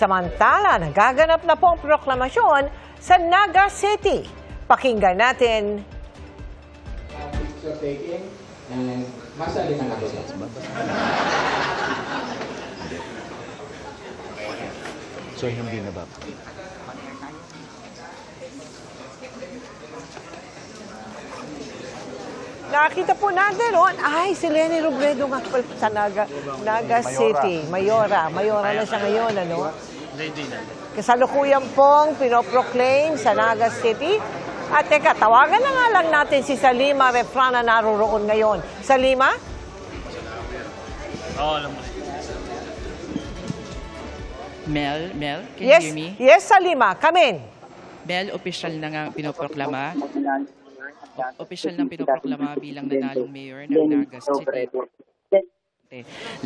Samantala, nagaganap na po ang proklamasyon sa Naga City. Pakinggan natin. Picture taking and masalihan ako. So, hindi na ba? Nakita po natin, ay, si Leni Robredo nga pala sa Naga City. Mayora na siya ngayon, ano? Kasalukuyan pong pinoproclaim sa Naga City. At teka, tawagan na nga lang natin si Salima Refrana na naroon ngayon. Salima? Oo, alam mo. Mel, can Yes, you hear me? yes, Salima, come in. Mel, official na nga pinoproklama. Official nang pinoproklama bilang nanalong mayor ng Naga City.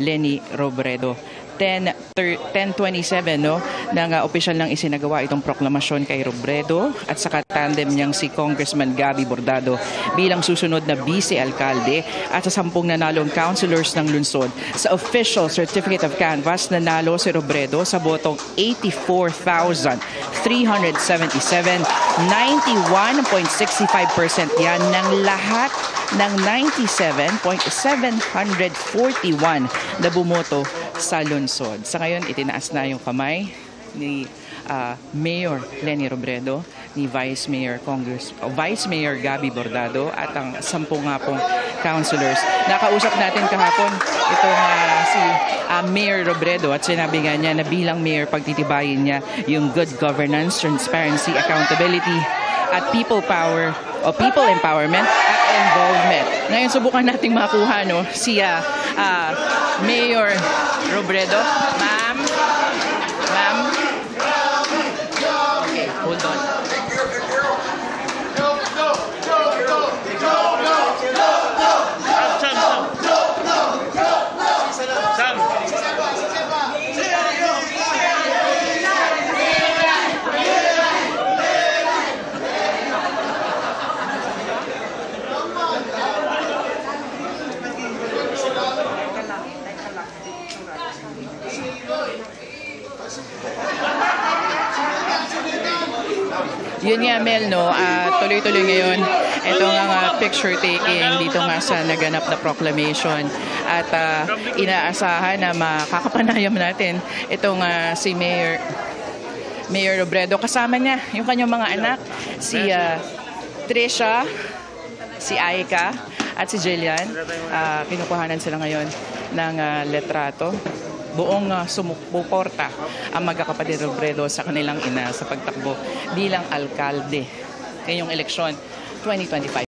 Leni Robredo. 10:27 no, nang opisyal nang isinagawa itong proklamasyon kay Robredo at sa katandem niyang si Congressman Gabby Bordado bilang susunod na vice-alkalde at sa 10 nanalong councilors ng lungsod. Sa official certificate of canvass, nanalo si Robredo sa botong 84,377, 91.65% yan ng lahat ng 97.741 na bumoto sa lungsod. Sa ngayon, itinaas na yung kamay ni Mayor Leni Robredo, ni Vice Mayor Gabby Bordado at ang 10 nga pong councilors. Nakausap natin kahapon itong si Mayor Robredo at sinabi nga niya na bilang mayor pagtitibayin niya yung good governance, transparency, accountability at people power o people empowerment at involvement. Ngayon subukan nating makuha si Mayor Robredo. Ma'am? Okay, hold on. Sam! Yun nga, Mel, tuloy-tuloy ngayon itong picture taking dito nga sa naganap na proclamation at inaasahan na makakapanayam natin itong si Mayor Robredo. Kasama niya yung kanyang mga anak, si Trisha, si Aika at si Jillian. Kinukuhanan sila ngayon ng letrato. Buong sumuporta ang magkakapatid Robredo sa kanilang ina sa pagtakbo bilang alkalde ngayong eleksyon 2025.